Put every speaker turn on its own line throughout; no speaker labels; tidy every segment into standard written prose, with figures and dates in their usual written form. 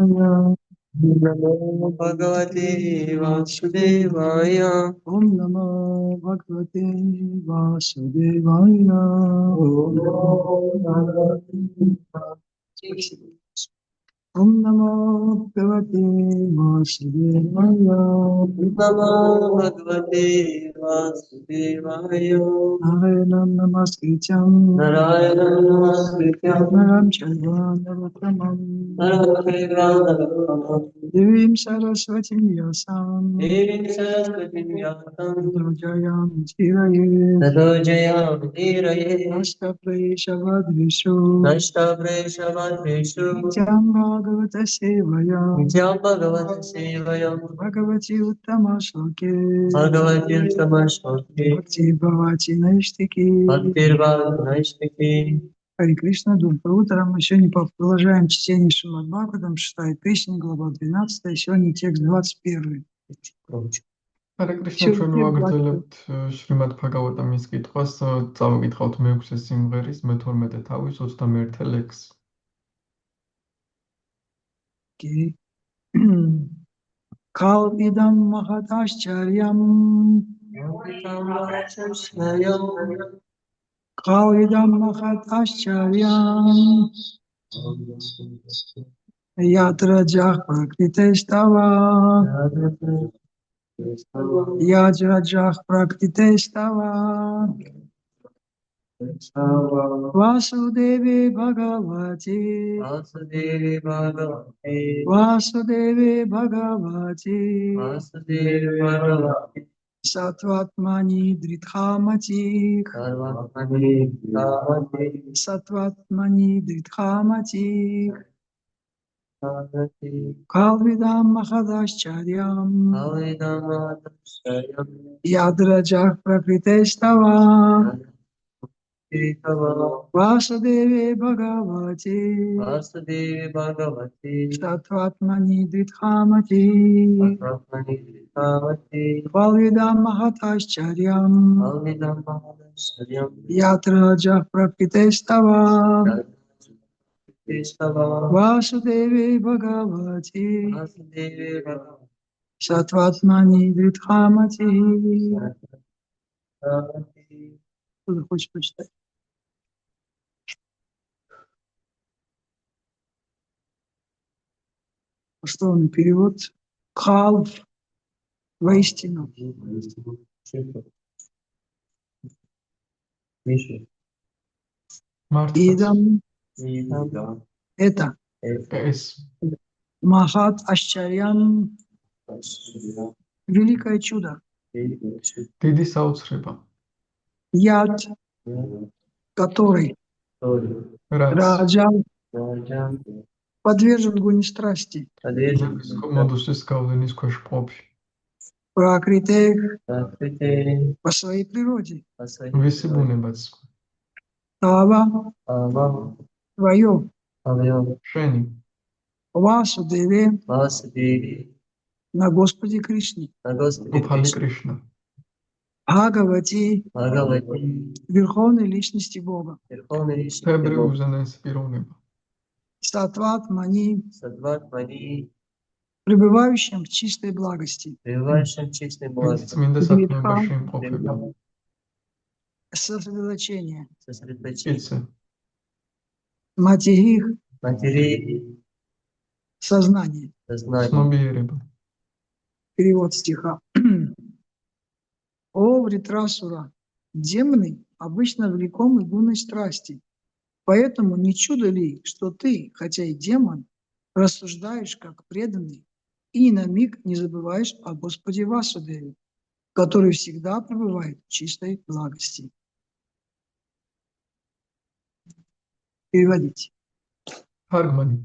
Namo Bhagavate Vasudevaya.
Om Namo Bhagavate Vasudevaya. Om Namo Bhagavate Vasudevaya.
Namo Bhagavate Vasudevaya.
Narayanam Namaskrityam Naram Chaiva Narottamam Devim Saraswati Vyasam Jayam Dhiraye Ashtapreshavadvishu Nityam Bhagavata Sevaya Bhagavati Uttama Shloke Bhakti Bhavati Naishtiki. Хари Кришна, доброе утро. Мы сегодня продолжаем чтение Шримад Бхагаватам, 6 песня, глава 12, сегодня текст 21.
Хари Кришна, ჩვენ ვაგრძელებთ შრიმად ბჰაგავატამის კითხვას, წავიკითხავთ მე-6 სიმღერის მე-12 თავის 21 ლექსი.
Kalvidam mahatascharyan Kalvidam mahatascharyan Yatra jah praktitestava Yatra jah praktitestava Vasudevi Bhagavati Vasudevi Bhagavati Sattvatmani Drithamati Sattvatmani Drithamati Kalvidam Mahadascharyan Yadrajah Prakritestava Vasudevi Bhagavati Sattvatmani Drithamati Kalvidam Mahadascharyan Yadrajah Prakritestava Vasudevi Bhagavati Sattvatmani Drithamati. Кто хочет почитать? Дословный перевод. Кал воистину. Идам это Махат Ашчарьян великое чудо.
Დიდი საოცრება.
Яд, который Раджа подвержен гуне страсти. Пракрите по своей природе. Тава твое. Васудеве на Господе Кришне. Бхагавати верховной личности Бога. Саттватмани пребывающим в чистой благости. Сосредоточение. Матирих. Сознание. Перевод стиха. О, Вритрасура, демоны обычно влекомы гуной страсти, поэтому не чудо ли, что ты, хотя и демон, рассуждаешь как преданный и ни на миг не забываешь о Господе Васудеве, который всегда пребывает в чистой благости. Переводите.
Харгмани.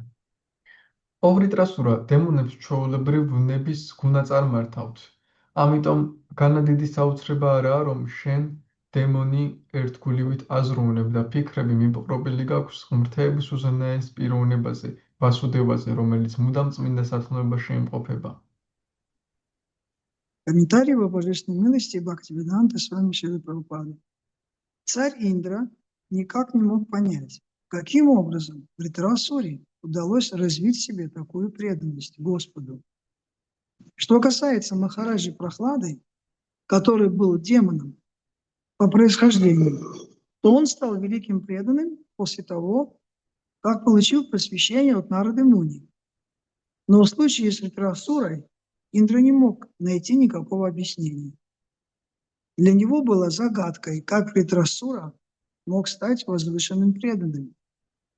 О, Вритрасура, демонებს ჩვეულებრივ ვნების გუნა წარმართავთ. Ამიტომ განადიდი საოცრება არაა, რომ შენ დემონი ერთგულივით აზროვნებ და ფიქრები მიპყრობილი გაქვს ღმრთების უზენაეს პიროვნებაზე, ვასუდევაზე, რომელიც მუდამ წმინდა სათნოებაში იმყოფება.
Комментарий по божественной милости Бхактивиданта Свами Шрила Прабхупады. Царь Индра никак не мог понять, каким образом Вритрасуре удалось развить в себе такую преданность Господу. Что касается Махараджи Прохлады, который был демоном по происхождению, то он стал великим преданным после того, как получил просвещение от Нарады Муни. Но в случае с Вритрасурой Индра не мог найти никакого объяснения. Для него было загадкой, как Вритрасура мог стать возвышенным преданным,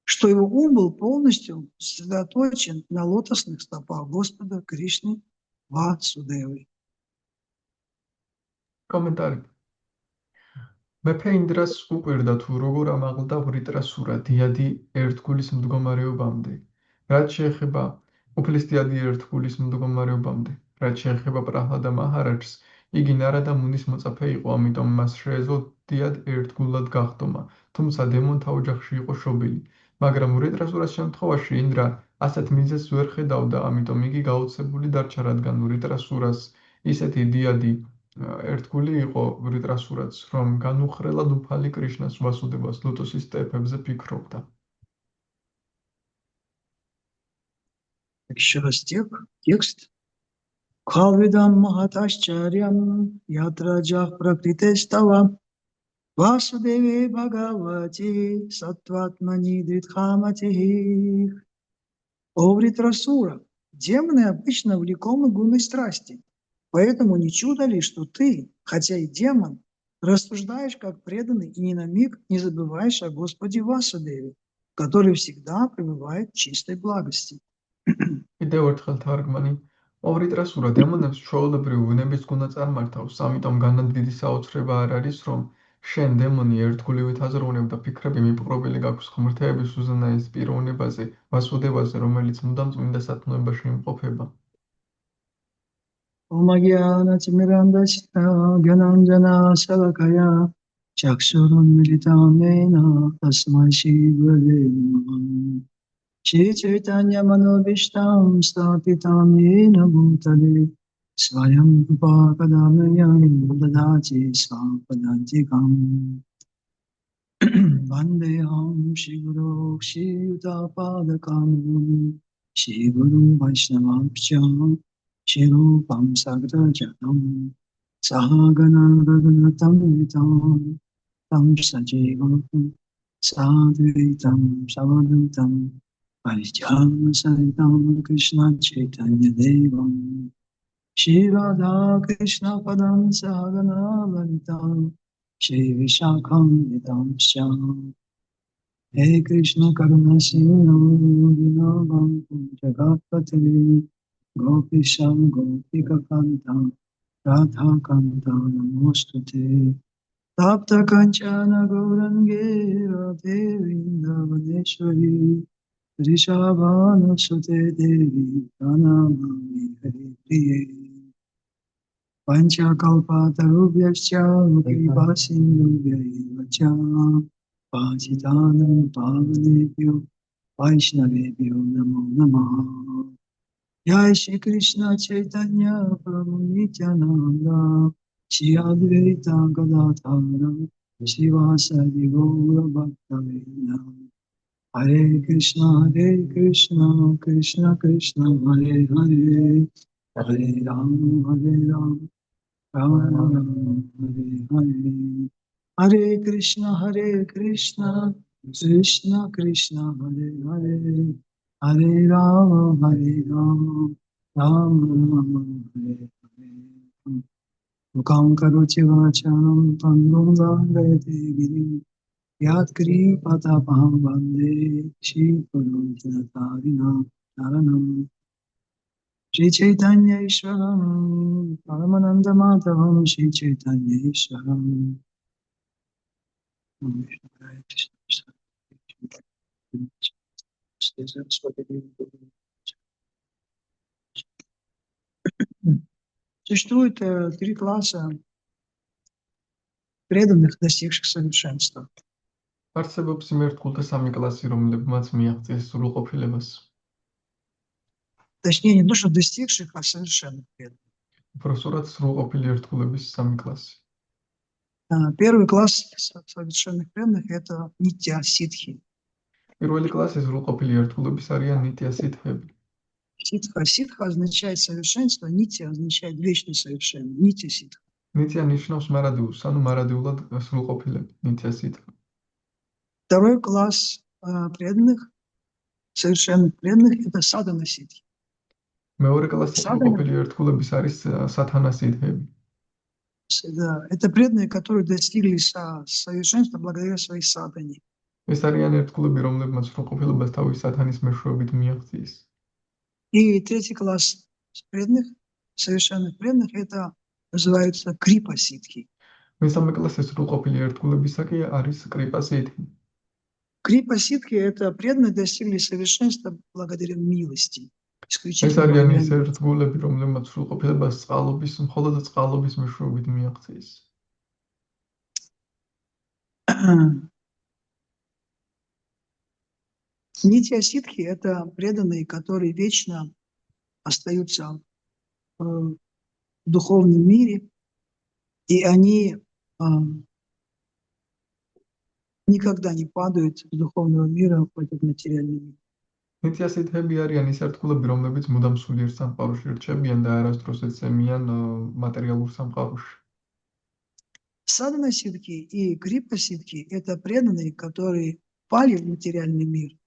что его ум был полностью сосредоточен на лотосных стопах Господа Кришны Васудевы.
კომენტარი. მეფე ინდრას უყვირდა თუ როგორ ამაღლდა ვრიტრასურა დიადი ერთგულის მდგომარეობამდე. რაც შეეხება უფლის დიადი ერთგულის მდგომარეობამდე, რაც შეეხება პრაჰლადა მაჰარაჯს, იგი ნარადა მუნის მოწაფე იყო, ამიტომ მას შეეძლო დიად ერთგულად გახდომა, თუმცა დემონთა ოჯახში იყო შობილი. მაგრამ ვრიტრასურას შემთხვევაში ინდრა ასეთ მიზეზს ვერ ხედავდა, ამიტომ იგი გაოცებული დარჩა, რადგან ვრიტრასურას ისეთი დიადი ერთგული იყო ვრიტრასურაც, რომ განუხრელად უფალი კრიშნას ვასუდევას ლოტოსის სტეპებზე ფიქრობდა.
Еще раз текст. Кхалвидам махаташчарьям ятраджах пракритестава Васудеве Бхагавати саттватмани дритхамати. О Вритрасура, демоны обычно влекомы гунной страсти. Поэтому не чудо ли, что ты, хотя и демон, рассуждаешь как преданный и ни на миг не забываешь о Господе Васудеве, который всегда пребывает в чистой благости.
კიდევ ერთხელ თარგმანი. ოვრიტრასურა დემონებს ჩვეულებრივ ვნების გუნა წარმართავს, ამიტომ განად დიდი საოცრება არ არის, რომ შენ დემონი ერთგულივით აზროვნებ და ფიქრები მიპყრობილი გაქვს ღმრთების უზენაეს პიროვნებაზე, ვასუდევაზე, რომელიც მუდამ წმინდა სათნოებაში იმყოფება.
Гянанджана Салакая Чакшурунмилитамена Тасмай Шиваде Намah. Shri Chaitanya Manobishtam Stapitam Yena Bhutale Swayam Rupa Kadamayam Dadati Svapadantikam Vandeham Shri Guru Shri Yudapadakam Shri Guru Vaishnavabhyam Shri Rupam Sagrajanam Sahagana Raghunatam Vitam Tam Sajivam Sadhuitam Savadutam Vaijnana Saritam Krishna Chaitanya Devam Shri Radha Krishna Padam Sahagana Lalitam Shri Vishakam Vidam Syam He Krishna Karuna Sindhu Dinabam Jagatpate Gopisham Gopika Kanta Radha Kanta Namostute Tapta Kanchana Gaurange Radhe Vrindavaneshwari Rishabhana Sute Devi Pranamami Hari Priye Pancha Kalpatarubhyascha Kripa Sindhubhyaivacha Pasitanam Pavanebhyo Vaishnavebhyo Namo Namaha Jai Shri Krishna Chaitanya Prabhu Nityananda Shri Advaita Gadadhara Shivasadi Gaura Bhaktaveda Hare Krishna, Krishna Krishna, Hare Hare, Hare Ram, Ram Ram, Hare Hare. Hare Krishna, Krishna Krishna, Hare Hare, Hare Ram, Ram Ram, Hare Hare. Mukam karoti vacham pangam vandayate girim Yat Kripa Paham Vande Shri Guru Jatarinam Naranam Shri Chaitanya Ishwaram Paramananda Madhavam Shri Chaitanya Ishwaram Существует три класса преданных, достигших совершенства.
არსებობს იმერთგულთა სამი კლასი, რომლებმაც მიაღწიეს სრულყოფილებას.
Точнее, не то, что достигших, а совершенных преданных.
Упросту сრულყოფილი ერთგულების სამი კლასი.
Первый класс совершенных преданных – это нитья ситхи.
პირველი კლასის სრულყოფილი ერთგულების არიან ნიტია სითхები.
Ситха. Ситха означает совершенство, нития означает вечно совершенно. Нития ситха.
ნიტია ნიშნავს მარადიულს, ანუ მარადიულად სრულყოფილები, ნიტია სითха.
Второй класс преданных, совершенных преданных, это садхана ситхи.
მეორე კლასის
Садхана
სრულყოფილი ერთგულების არის სათანა სითхები.
да, это преданные, которые достигли совершенства благодаря своей садхане.
ეს არიან ერთგულები, რომლებმაც სრულყოფილებას თავის სათანის მეშვეობით მიაღწიეს.
И третий класс преданных, совершенных преданных, это называется крипа ситхи.
მესამე კლასის სრულყოფილი ერთგულებისაკი არის კრიპა სითхи.
Крипа ситхи это преданные достигли совершенства благодаря милости.
ეს
Исключительно
არიან
благодаря
ის ერთგულები, რომლებმაც სრულყოფილებას მხოლოდ წყალობის მეშვეობით მიაღწიეს.
Нитья ситхи это преданные, которые вечно остаются в духовном мире, и они никогда не падают из духовного мира в этот материальный мир.
ნიტია სითхები არიან ის ერთგულები, რომლებიც მუდამ სულიერ სამყაროში რჩებიან და არასდროს ეცემიან მატერიალურ სამყაროში.
Садхана ситхи и крипа ситхи это преданные, которые пали в материальный мир,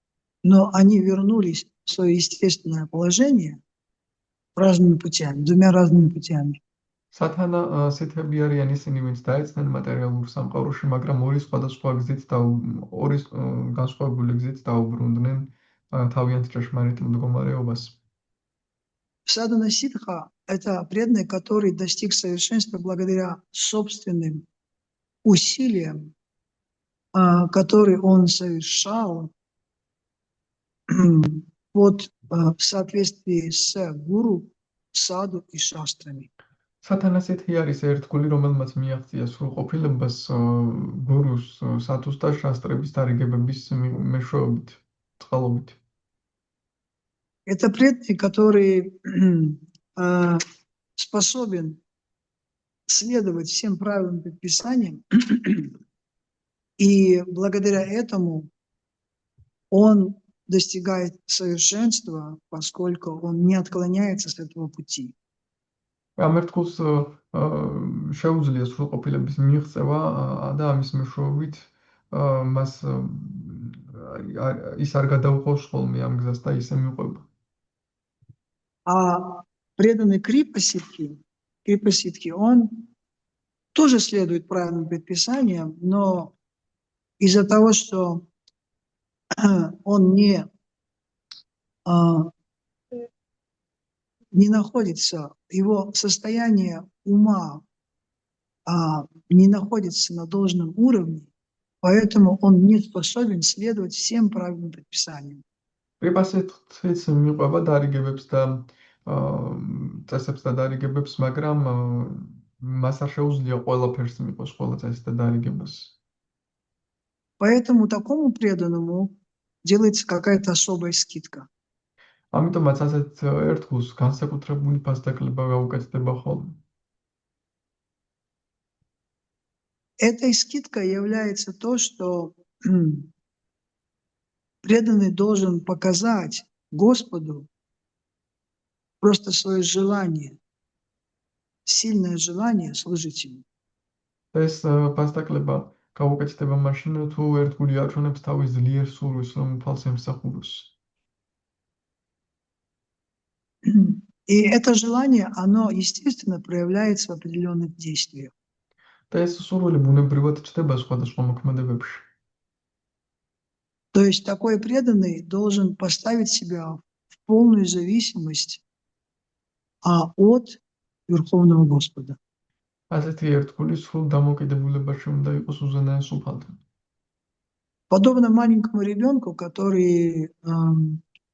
но они вернулись в свое естественное положение разными путями, двумя разными путями.
სათანა სითхები არიან ისინი, ვინც დაეცნენ მატერიალურ სამყაროში, მაგრამ ორი სხვადასხვა გზით და ორი განსხვავებული გზით დაუბრუნდნენ თავიანთ ჭეშმარიტ მდგომარეობას.
Садхана ситха это преданный, который достиг совершенства благодаря собственным усилиям, которые он совершал в соответствии с гуру, саду и шастрами.
სათანა სითхი არის ერთგული, რომელმაც მიაღწია სრულყოფილებას გურუს, სათუს და შასტრების დარიგებების მეშვეობით, წყალობით.
Это преданный, который способен следовать всем правилам и предписаниям, и благодаря этому он достигает совершенства, поскольку он не отклоняется с этого пути.
ამ ერთგულს შეუძლია სრულყოფილების მიღწევა და ამის მეშვეობით მას ის არ გადაუყავს ხოლმე ამ გზას და ისე მიყვება.
А преданный крипа ситхи, он тоже следует правильным предписаниям, но из-за того, что он не находится, его состояние ума не находится на должном уровне, поэтому он не способен следовать всем правильным предписаниям.
კრიპასითიც მიყვება დარიგებებს და წესებს და დარიგებებს, მაგრამ მას არ შეუძლია ყველაფერს მიყვეს, ყველა წესს და დარიგებას.
Поэтому такому преданному делается какая-то особая скидка.
ამიტომაც ასეთ ერთგულს განსაკუთრებული ფასდაკლება გაუკეთდება ხოლმე.
Этой скидкой является то, что преданный должен показать Господу просто свое желание, сильное желание служить Ему.
ეს ფასდაკლება გაუკეთდება მაშინ, თუ ერთგული აჩვენებს თავის ძლიერ სურვილს, რომ უფალს ემსახუროს.
И это желание, оно, естественно, проявляется в определенных действиях.
და ეს სურვილი ბუნებრივად ჩნდება სხვადასხვა მოქმედებებში.
То есть такой преданный должен поставить себя в полную зависимость от Верховного Господа.
ასეთი ერთგული სრულ დამოკიდებულებაში უნდა იყოს უზენაეს უფალთან.
Подобно маленькому ребенку, который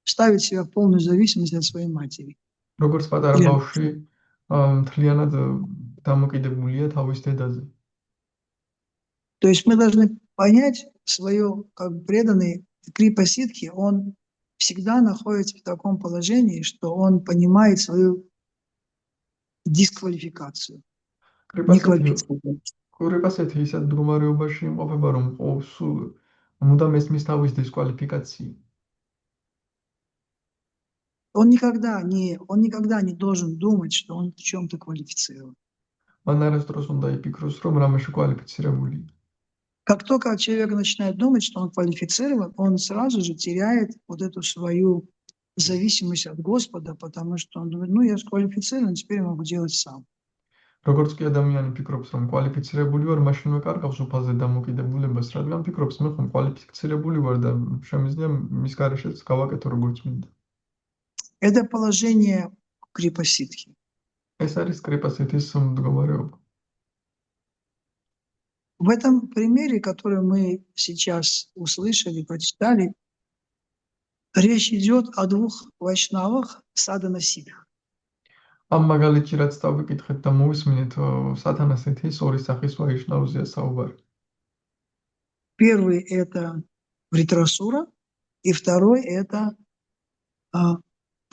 ставит себя в полную зависимость от своей матери.
როგორც პატარა ბავშვი მთლიანად დამოკიდებულია თავის დედაზე.
То есть мы должны понять свое, как преданный крипа ситхи, он всегда находится в таком положении, что он понимает свою дисквалификацию.
კრიპასეთი ისეთ მდგომარეობაში იმყოფება, რომ მუდამ ესმის თავის დისკვალიფიკაცია.
Он никогда не должен думать, что он в чем-то квалифицирован.
მან არასდროს უნდა იფიქროს, რომ რამეში კვალიფიცირებულია.
Как только человек начинает думать, что он квалифицирован, он сразу же теряет вот эту свою зависимость от Господа, потому что он думает, ну, я же квалифицирован, теперь я могу делать сам.
როგორც კი ადამიანი ფიქრობს, რომ კვალიფიცირებული ვარ, მაშინვე კარგავს უფალზე დამოკიდებულებას, რადგან ფიქრობს, მე ხომ კვალიფიცირებული ვარ და შემიძლია მის გარეშეც გავაკეთო როგორც მინდა.
Это положение крипа-ситхи.
ეს არის კრიპა-სითის მდგომარეობა.
В этом примере, который мы сейчас услышали, прочитали, речь идет о двух вайшнавах садана-ситх.
ამ მაგალითში რაც დავიკითხეთ და მოვისმინეთ, სათანასეთის ორი სახის ვაიშნავზეა საუბარი.
Первый – это Вритрасура, и второй – это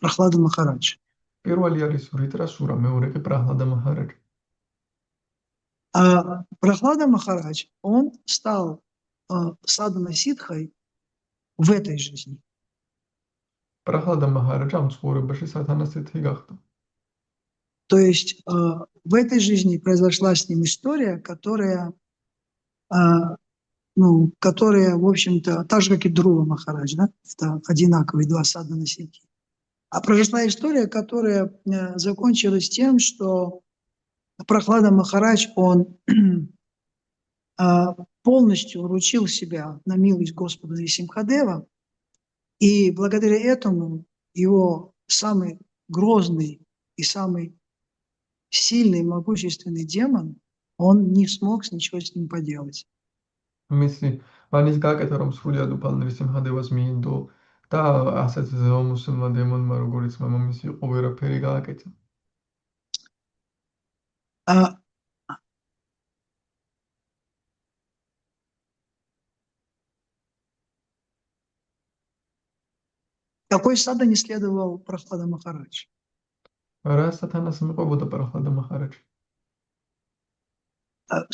Прохлада Махарадж.
პირველი არის ვრიტრასურა, მეორე კი პრაჰლადა მაჰარაჯი.
Прохлада Махарадж, он стал садана-ситхой в этой жизни.
პრაჰლადა მაჰარაჯა ამ ცხოვრებაში სათანასეთი гахта.
То есть в этой жизни произошла с ним история, которая, в общем-то, так же, как и Друва Махарадж, да? Это одинаковые два садана-ситхи. А произошла история, которая закончилась тем, что Прохлада Махарадж, он полностью вручил себя на милость Господа Нрисимхадева, и благодаря этому его самый грозный и самый сильный, могущественный демон, он не смог ничего с ним поделать.
მისი მანის გაკეთა რომ სრულად უფალ ნრისიმჰადევას მიინდო და ასეთ ზეომუსლმა დემონმა როგორიც მამამისი იყო ვერაფერი გააკეთა.
Какой сада не следовал Прохлада Махарадж?
რა სათანას მიყვებოდა პრაჰლადა მაჰარაჯი?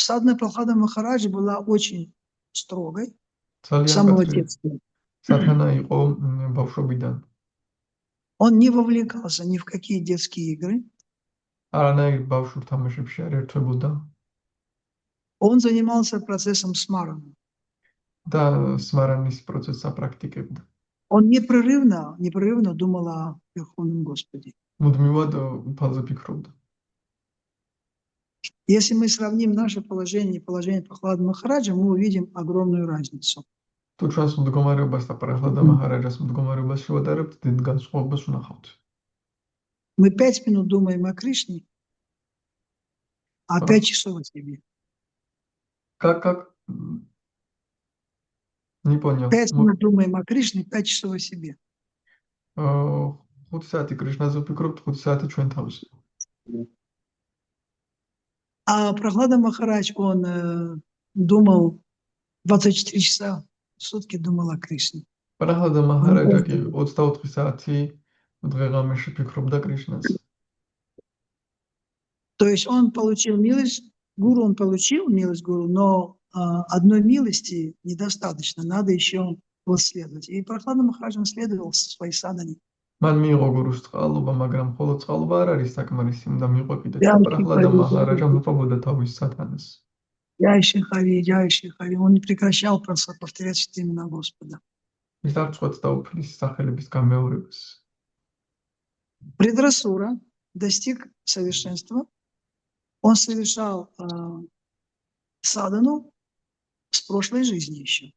Садна Прохлада Махарадж была очень строгой, с
ძალიან
самого
კაცრი
детства.
სათანა იყო ბავშვობიდან.
Он не вовлекался ни в какие детские игры.
არანაირ ბავშვურ თამაშებში არ ერთვებოდა
Он занимался процессом смарана.
და სმარანის პროცესს აპრაქტიკებდა.
Он непрерывно думал о Верховном Господе.
მუდმივად უფალზე ფიქრობდა.
Если мы сравним наше положение и положение Прохлады Махараджа, мы увидим огромную разницу.
თუ ჩვენს მდგომარეობას და პრაჰლადა მაჰარაჯას მდგომარეობას შევადარებთ, დიდ განსხვავებას ვნახავთ.
Мы 5 минут думаем о Кришне, а 5 часов о себе.
Как? Не понял.
5 минут думаем о Кришне, 5 часов о себе.
5 საათი კრიშნაზე ვფიქრობთ, 5 საათი ჩვენ თავზე.
А Прохлада Махарадж, он думал 24 часа в сутки думал о Кришне.
პრაჰლადა მაჰარაჯა კი 24 საათი დღე-ღამეში ფიქრობდა კრიშნაზე.
То есть он получил милость, он получил милость гуру, но одной милости недостаточно, надо еще следовать. И Прохлада Махарадж следовал своей садане.
მან მიიღო გურუს წყალობა, მაგრამ მხოლოდ წყალობა არ არის საკმარისი, უნდა მიიღო კიდეც და პრაჰლადა მაჰარაჯა მოყვებოდა თავის სათანას.
Джай Шри Хари, он не прекращал просто повторять имена Господа.
ის არ წყვეტს და უფლის სახელების გამეორებას.
Вритрасура достиг совершенства. Он совершал садану с прошлой жизни еще.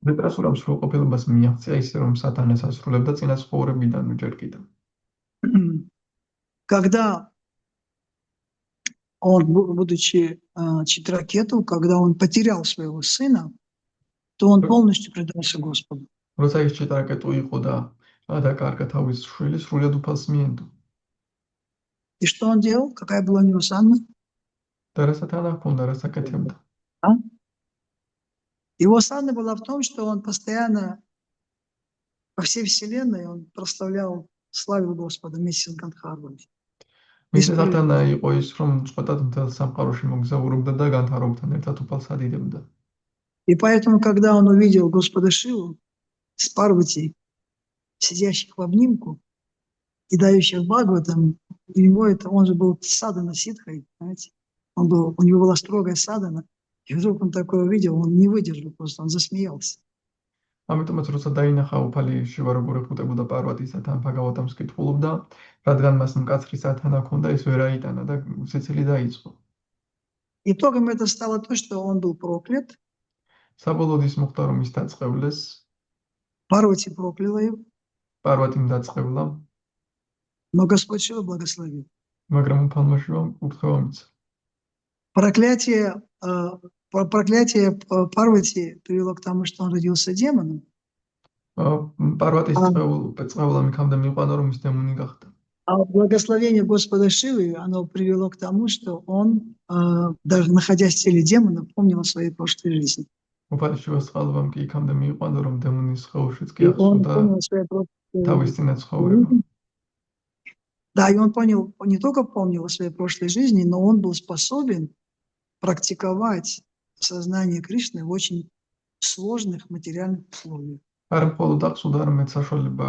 ვრიტრასურამ სრულყოფილებას მიაღწია ისე, რომ სათანას ასრულებდა წინა ცხოვრებიდან ჯერ კიდევ.
Когда он, будучи Читракету, когда он потерял своего сына, то он полностью предался Господу.
როცა ის ჩიტრაკეტუ იყო და დაკარგა თავის შვილი, სრულად უფალს მიენდო.
И что он делал? Какая была у него садна?
და რა სათანა ჰქონდა, რა საკეთებდა?
Его садна была в том, что он постоянно по всей вселенной он прославлял, славил Господа вместе с Гандхарвами.
მისი სათანა იყო ის, რომ წყვეტად მთელ სამყაროში მოგზაურობდა და განთარობთან ერთად უფალს ადიდებდა.
И поэтому, когда он увидел Господа Шиву с Парвати, сидящих в обнимку и дающих Бхагаватам, у него он же был садана ситхой, знаете, у него была строгая садана, и вдруг он такое увидел, он не выдержал просто, он засмеялся.
ამიტომაც როცა დაინახა უფალი შივა როგორ ეფუტებოდა პარვატისად ან ბჰაგავატამს კითხულობდა, რადგან მას მკაცრი სათანა ჰქონდა, ის ვერ აიტანა და სიცილი დაიწყო.
Итогом это стало то, что он был проклят,
საბოლოოდ ის მოხდა, რომ ის დაწყევლეს,
Парвати прокляла его,
პარვატიმ დაწყევლა,
но Господь Шива благословил.
მაგრამ უფალმა შივამ კურთხევა მისცა.
Проклятие Парвати привело к тому, что он родился демоном,
პარვატის წყევლა მიქამდე მიყვანა, რომ ის დემონი გახდა.
а благословение Господа Шивы, оно привело к тому, что он, даже находясь в теле демона, помнил о своей прошлой жизни.
უფალი შივას წყალობამ კი იქამდე მიიყვანა, რომ დემონის სხეულშიც კი
И он
ახსოვდა
помнил о своей прошлой
თავის წინა ცხოვრება.
Да, и он не только помнил о своей прошлой жизни, но он был способен практиковать сознание Кришны в очень сложных материальных условиях.
არ მხოლოდ ახსოვდა, არამედ საშუალება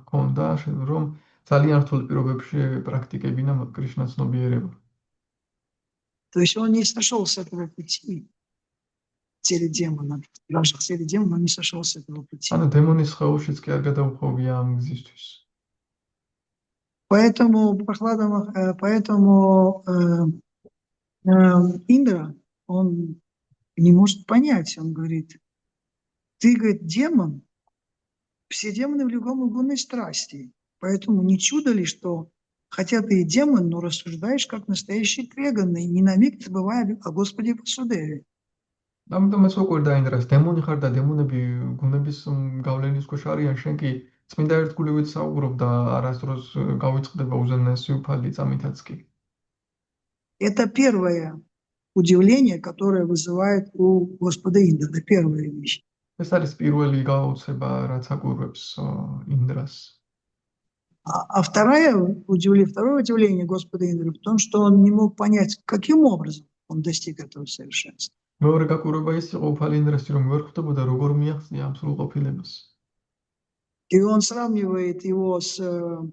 ჰქონდა, რომ ძალიან რთულ პირობებში პრაქტიკებინა კრიშნას ცნობიერება.
То есть он не сошел с этого пути в теле демона. Даже в теле демона он не сошел с этого пути.
ანუ დემონის სხეულშიც კი არ გადაუხვევია ამ გზისთვის.
Поэтому Индра, он не может понять, он говорит, ты, говорит, демон, все демоны влекомы гунной страсти, поэтому не чудо ли, что хотя ты и демон, но рассуждаешь как настоящий преданный, ни на миг не забывая о Господе Васудеве.
ამიტომაც უკვე დაინდრას დემონი ხარ და დემონები გუნების გავლენის ქვეშ არიან, შენ კი წმინდა ერთგულივით საუბრობ და არასდროს გავიწყდება უზენაესი უფალი წამითაც კი.
Это первое удивление, которое вызывает у Господа Индра. Это первая вещь.
ეს არის პირველი გაოცება, რაც აკვირვებს ინდრას.
А второе удивление Господа Индры в том, что он не мог понять, каким образом он достиг этого совершенства.
მეორე გაკვირვება ის იყო უფალი ინდრასი, რომ ვერ ხვდებოდა როგორ მიაღწია ამ სრულყოფილებას.
И он сравнивает его с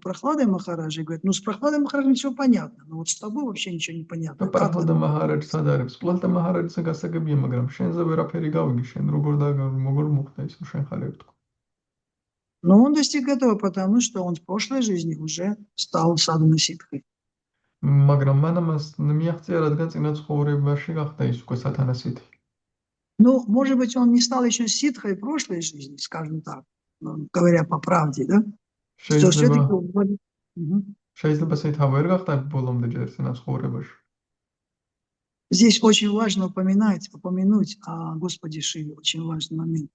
Прохладой Махараджей, говорит, ну с Прохладой Махараджей ничего понятно, но вот с тобой вообще ничего не понятно.
პრახლადა მაჰარაჯს ადარებს. ყველთა მაჰარაჯზე გასაგებია, მაგრამ შენზე ვერაფერი გავიგე, შენ როგორ მოხდა ის, რომ შენ ხარ ერთგული.
Но он достиг этого, потому что он в прошлой жизни уже стал садхана ситхой.
მაგრამ მან ამას მიაღწია, რადგან წინა ცხოვრებაში გახდა ის უკვე სათანასითი.
Ну, может быть, он не стал еще ситхой в прошлой жизни, скажем так, говоря по правде, да? Что все-таки...
შეიძლება სითა ვერ გახდა ბოლომდე ჯერ წინა ცხოვრებაში.
Здесь очень важно упомянуть о Господе Шиве, очень важный момент.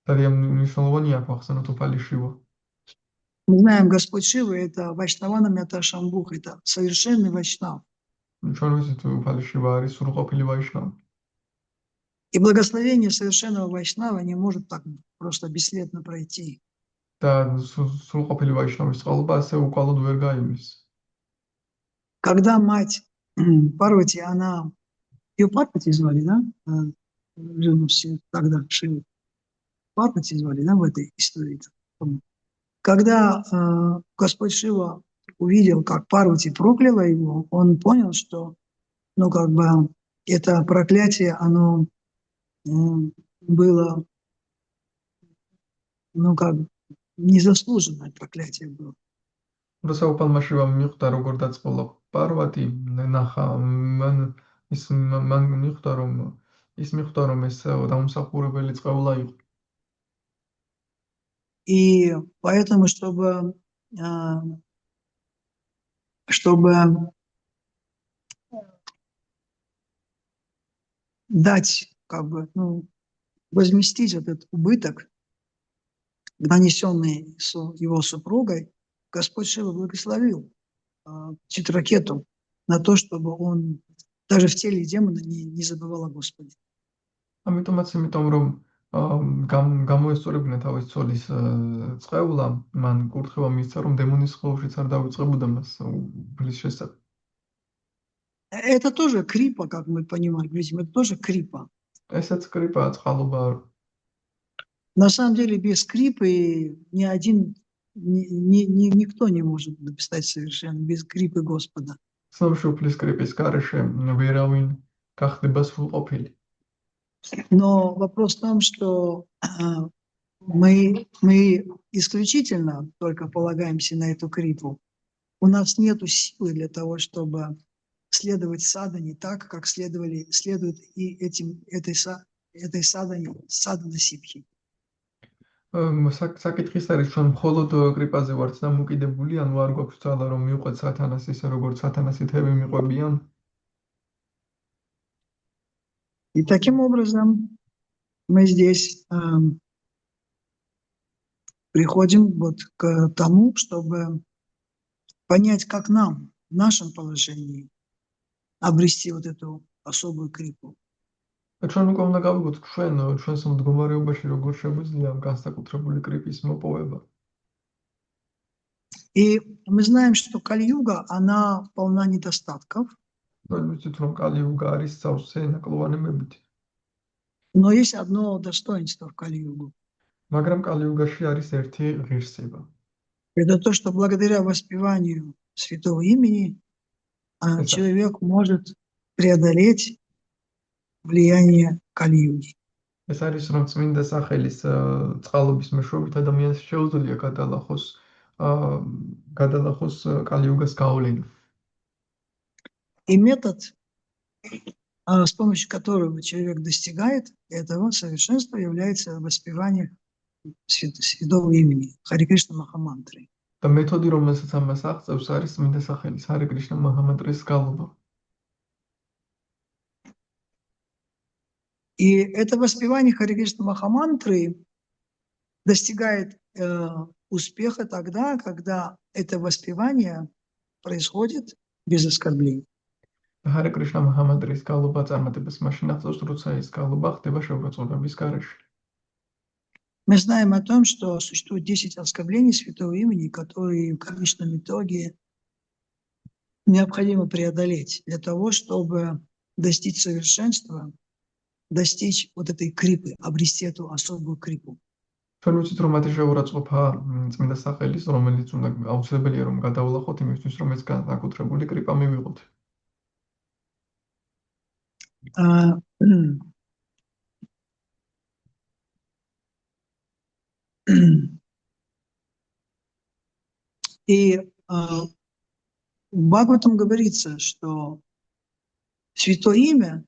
ძალიან მნიშვნელოვანია ახსენოთ უფალი შივა.
Мы знаем, Господь Шива – это Вайшнавана Мята Шамбух, это совершенный вайшнав.
ჩვენ ვიცით, უფალი შივა არის სრულყოფილი ვაიშნავი.
И благословение совершенного вайшнава не может так просто бесследно пройти.
და სრულყოფილი ვაიშნავის წყალობა ასე უკვალოდ ვერ გაივლის.
Когда мать Парвати, она... Ее Парвати звали, да? Тогда Шиву. Парвати звали, да, в этой истории. Когда Господь Шива увидел, как Парвати прокляла его, он понял, что, ну, как бы, это проклятие, оно было, ну, как, незаслуженное проклятие было.
როცა უფალმა შივამ მიხვდა, როგორ დაწყოლა პარვატი, ნახა, მან მიხვდა, რომ ეს დამსახურებელი წყევლა იყო.
И поэтому, чтобы дать, как бы, ну, возместить этот убыток, нанесенный его супругой, Господь Шива благословил Читракету на то, чтобы он даже в теле демона не забывал о Господе.
ამიტომაც რომ გამოესწორებინა თავის ცოლის წყევლა, მან კურთხევა მისცა, რომ დემონის სხეულშიც არ დავიწყებოდა მას უფლის შესახებ.
Это тоже крипа, как мы понимаем, видим, это тоже крипа.
ესაც კრიპაა, წყალობა არა.
На самом деле без скрипы никто не может стать совершенным, без скрипы Господа.
სამშობლის კრიპის გარეშე ვერავინ გახდება სრულყოფილი.
Но вопрос в том, что мы исключительно только полагаемся на эту крипу. У нас нет силы для того, чтобы следовать садане так, как следует и этой садана ситхи.
საკითხის არის ჩვენ მხოლოდ კრიპაზე ვართ დამოკიდებული, ანუ არ გვაქვს ძალა რომ მივყვეთ სათანას ისე როგორც სათანასითები მიყვებიან.
И таким образом мы здесь приходим вот к тому, чтобы понять, как нам в нашем положении обрести вот эту особую крипу.
ჩვენ უკვე უნდა გავიგოთ ჩვენს მდგომარეობაში როგორ შეგვიძლია განსაკუთრებული კრიპის მოპოვება.
И мы знаем, что Кали-юга, она полна недостатков.
ჩვენ ვიცით რომ კალი-იუგა არის სავსე ნაკლოვანებებით.
Но есть одно достоинство в Кали-югу.
მაგრამ კალი-იუგაში არის ერთი ღირსება.
Это то, что благодаря воспеванию святого имени человек может преодолеть влияние Кали-юги.
ეს არის რომ წმინდა სახელის წყალობის მეშვეობით ადამიანს შეუძლია გადალახოს კალი-იუგას გავლენა.
И метод, с помощью которого человек достигает этого совершенства, является воспевание святого имени, Харе Кришна Махамантры.
და მეთოდი რომელსაც ამას აღწევს არის წმინდა სახელის ჰარე კრიშნა მაჰამანტრის გალობა.
И это воспевание Харе Кришна Махамантры достигает успеха тогда, когда это воспевание происходит без оскорблений.
ჰარე კრიშნა მაჰამანტრის გალობა წარმატებას მაშინ აღწევს, როცა ეს გალობა ხდება შეურაცხყოფების გარეშე.
Мы знаем о том, что существует 10 оскорблений святого имени, которые в конечном итоге необходимо преодолеть для того, чтобы достичь совершенства, достичь вот этой крипы, обрести эту особую крипу.
ჩვენ ვიცით რომ მათი შეურაცხყოფა წმინდა სახელის, რომელიც უნდა აუცილებელია რომ გადავლახოთ იმისთვის, რომ ეს განსაკუთრებული კრიპა მივიღოთ.
И в Бхагаватам говорится, что Святое имя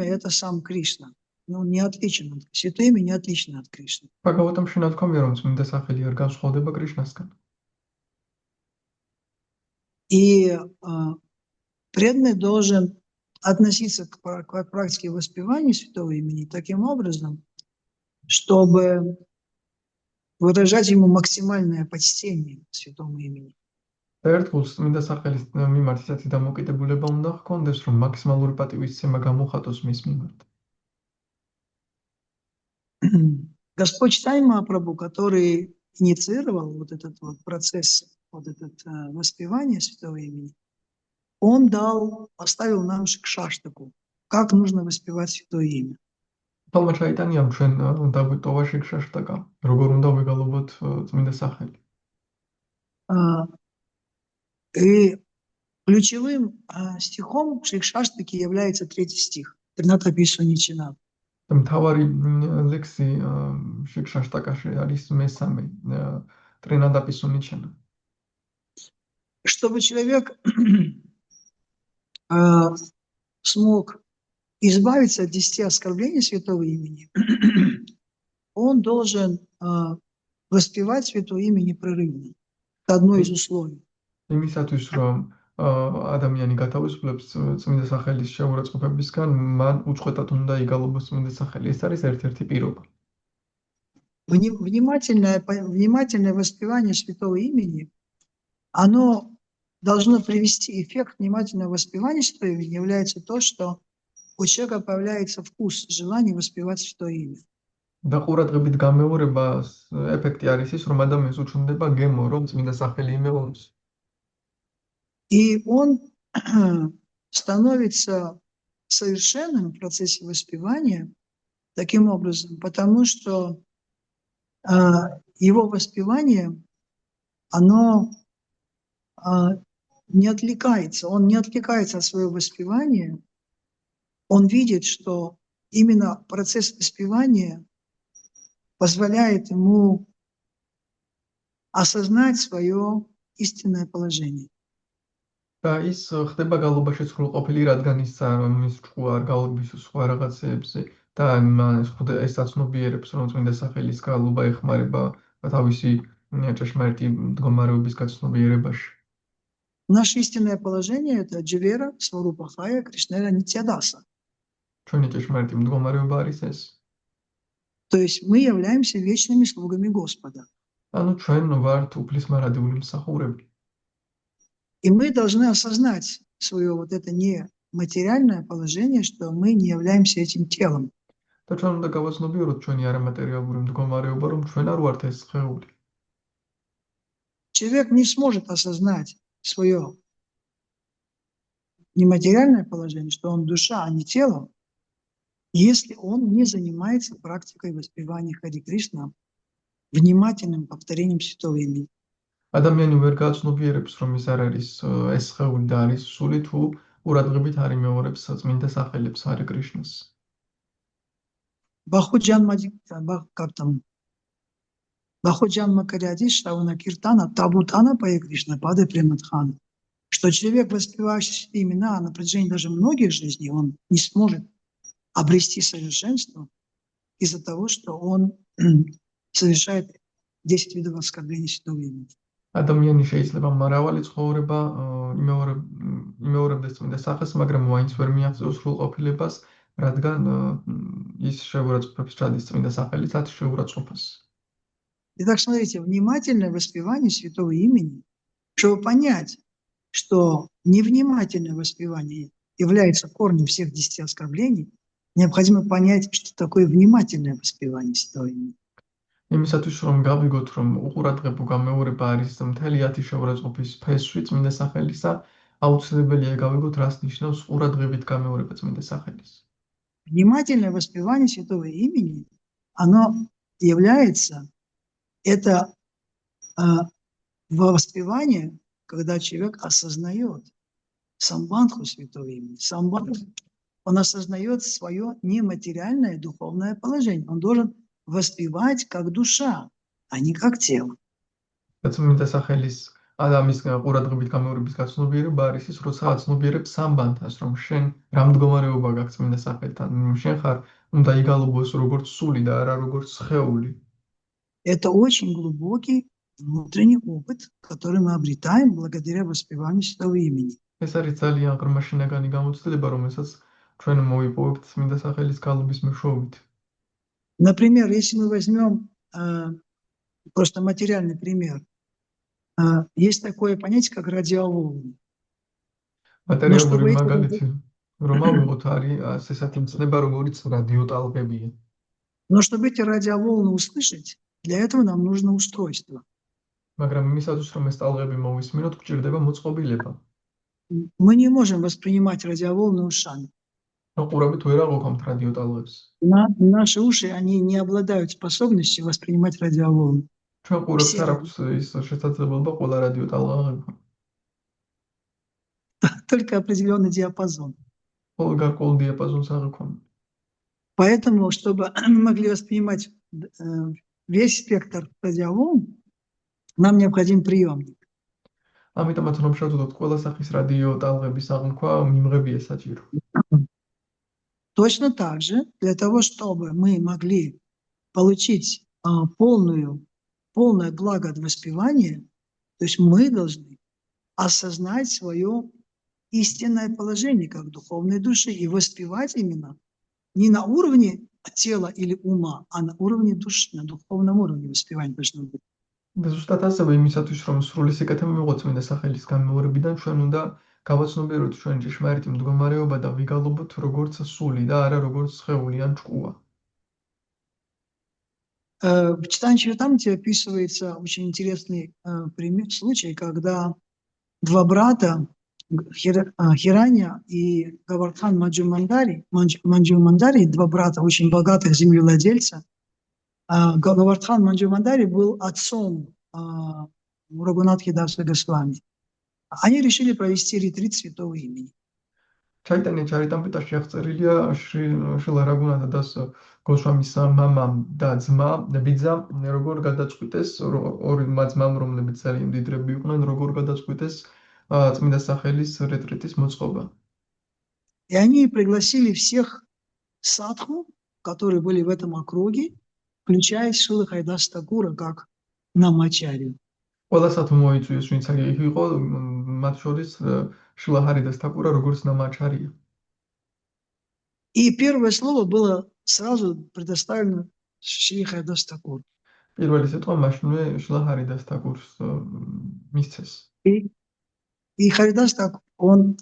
это сам Кришна. Но не отличен от Святое имя не отлично от Кришны.
ბაგავატამში ნათქვამია რომ წმინდა სახელი არ განსხვავდება კრიშნასგან.
И преданный должен относиться к практике воспевания святого имени таким образом, чтобы выражать ему максимальное почтение святому имени.
ერთგულს წმინდა სახელის მიმართ ისეთი დამოკიდებულება უნდა ჰქონდეს, რომ მაქსიმალური პატივისცემა გამოხატოს мис მიმართ.
Господь Чайтанья Махапрабху, который инициировал вот этот вот процесс, вот это воспевание святого имени, он оставил нам шикшаштаку, как нужно воспевать святое имя.
თომა ჩაიტანიამ ჩვენ დაგვიტოვა შიქშაშტაკა, როგორ უნდა ვეგალობოთ წმინდა სახელი.
И ключевым стихом шикшаштаки является 3-й стих. Тринада Писваничина.
მთავარი ლექსი შიქშაშტაკაში არის მესამე ტრინადა პისუნიჩენა.
Чтобы человек смог избавиться от 10 оскорблений святого имени, он должен воспевать святое имя непрерывно. Это одно из условий.
იმისათვის რომ ადამიანი გათავისუფლებს წმინდა სახელის შეურაცხყოფებისგან, მან უწყვეტად უნდა იგალობოს წმინდა სახელი. ეს არის ერთ-ერთი პირობა.
Внимательное воспевание святого имени, оно должно привести эффект внимательного воспевания святого имени, является то, что у человека появляется вкус, желание воспевать святое имя.
და ყურადღებით გამეორებას ეფექტი არის ის, რომ ადამიანს უჩნდება გემო, რომ წმინდა სახელი იმეოროს.
И он становится совершенным в процессе воспевания таким образом, потому что его воспевание, оно не отвлекается, он не отвлекается от своего воспевания, он видит, что именно процесс воспевания позволяет ему осознать свое истинное положение.
და ის ხდება გალობაში სრულყოფილი, რადგან ის მის ჭკუა არ გაურბის სხვა რაღაცეებზე და ეს აცნობიერებს, რომ წმინდა სახელის გალობა ეხმარება თავისი ჭეშმარიტი მდგომარეობის გაცნობიერებაში.
Наше истинное положение – это Дживера, Сварупахая, Кришнера, Нитьядаса.
ჩვენი ჭეშმარიტი მდგომარეობა არის ეს.
То есть мы являемся вечными слугами Господа.
ანუ ჩვენ ვართ უფლისმარადიული მსახურები.
И мы должны осознать свое вот это нематериальное положение, что мы не являемся этим телом.
და ჩვენ უნდა გავაცნობიეროთ ჩვენი არამატერიალური მდგომარეობა, რომ ჩვენ არ ვართ ეს სხეული.
Человек не сможет осознать свое нематериальное положение, что он душа, а не тело, если он не занимается практикой воспевания Хари Кришна, внимательным повторением святого имени.
ადამიანი ვერ გააცნობიერებს, რომ ის არ არის ეს სხეული და არის სული, თუ ყურადღებით არ იმეორებს წმინდა სახელებს ჰარე კრიშნას.
Бахуджан Макаряди Шравана Киртана Табутана Пае Кришна Паде Премадхана. Что человек, воспевающий святые имена на протяжении даже многих жизней, он не сможет обрести совершенство из-за того, что он совершает 10 видов оскорбления святого имени.
ადამიანი შეიძლება მრავალი ცხოვრება იმეორებდეს წმინდა სახელს, მაგრამ მაინც ვერ მიაღწევს სრულყოფილებას, რადგან ის შეურაცხყოფებს ჩადის წმინდა სახელის შეურაცხყოფას.
Итак, смотрите, внимательное воспевание святого имени, чтобы понять, что невнимательное воспевание является корнем всех 10 оскорблений, необходимо понять, что такое внимательное воспевание святого имени.
იმისათვის რომ გავიგოთ, რომ უყურადღებო გამეორება არის მთელი 10 შეურაცხყოფის ფესვი წმინდა სახელისა, აუცილებელია გავიგოთ, რას ნიშნავს ყურადღებით გამეორება წმინდა სახელის.
Внимательное воспевание святого имени, оно является это воспевание, когда человек осознает самбандху святого имени. Самбандху, он осознает свое нематериальное духовное положение. Он должен воспевать как душа, а не как тело.
წმინდა სახელის ადამიანის ყურადღებით გამეორების გაცნობიერება არის ის, როცა აცნობიერებს სამბანთას, რომ შენ რა მდგომარეობა გაქვს წმინდა სახელთან, შენ ხარ უნდა იგალობოს როგორც სული და არა როგორც სხეული.
Это очень глубокий внутренний опыт, который мы обретаем благодаря воспеванию святого имени.
ეს არის ძალიან ღრმა შინაგანი გამოცდილება, რომელსაც ჩვენ მოვიპოვებთ წმინდა სახელის გალობის მეშვეობით.
Например, если мы возьмем просто материальный пример, есть такое понятие, как радиоволны.
მატერიალური მაგალითი, რომ ავიღოთ, არის ესეთი მცნება, როგორიც რადიოტალღებია.
Но чтобы эти радиоволны услышать, для этого нам нужно устройство.
მაგრამ იმისათვის, რომ ეს ტალღები მოვისმინოთ, გვჭირდება მოწყობილება.
Мы не можем воспринимать радиоволны ушами.
ყურებით ვერ აღვქვამთ რადიოტალღებს.
Наши уши, они не обладают способностью воспринимать радиоволны.
ჩვენ ყურებს არ აქვს ის შესაძლებლობა ყველა რადიოტალღა აღვქვამ.
Только определенный диапазон.
ყოველ გარკვეულ დიაპაზონს აღვქვამ.
Поэтому, чтобы мы могли воспринимать весь спектр радиоволн, нам необходим приемник.
ამიტომაც რომ შევძლებთ ყველა სახის რადიოტალღების აღქვა, მიმღებია საჭირო.
Точно так же, для того, чтобы мы могли получить полное благо от воспевания, то есть мы должны осознать свое истинное положение как духовной души и воспевать именно не на уровне тела или ума, а на уровне души, на духовном уровне воспевания должно быть.
და ზუსტად ასევე იმისათვის, რომ სრული სიკეთე მივიღოთ წმინდა სახელის გამეორებიდან, ჩვენ უნდა გავაცნობიეროთ ჩვენი ჭეშმარიტი მდგომარეობა და ვიგალობოთ როგორც სული და არა როგორც სხეული ან ჭკუა.
В читании Чаритамрити описывается очень интересный случай, когда два брата Хираня и Гавардхан Манджумандари, два брата, очень богатых землевладельца. Гавардхан Манджумандари был отцом Рагунатхи Даса Госвами. Они решили провести ретрит святого имени.
ჩაიტანია ჩარიტამპიტაში აღწერილია შრილა რაგუნათა დას გოსვამის მამამ და ძმა ბიძა როგორ გადაწყვიტეს ორი ძმამ რომლებიც ძალიან მდიდრები იყვნენ როგორ გადაწყვიტეს წმინდა სახელის რეტრიტის მოწყობა.
И они пригласили всех садху, которые были в этом округе, включая Шрила Хайдаса Такура как намачарию.
ყველასაც მოიწვიეს ვინც იქ იყო მათ შორის შრილა ჰარიდას თაკურა როგორც ნამაჩარია.
И первое слово было сразу предоставлено Шри Хайдас Такур.
პირველი სიტყვა მაშინვე შრილა ჰარიდას თაკურს მისცეს.
И Харидас Такур, он,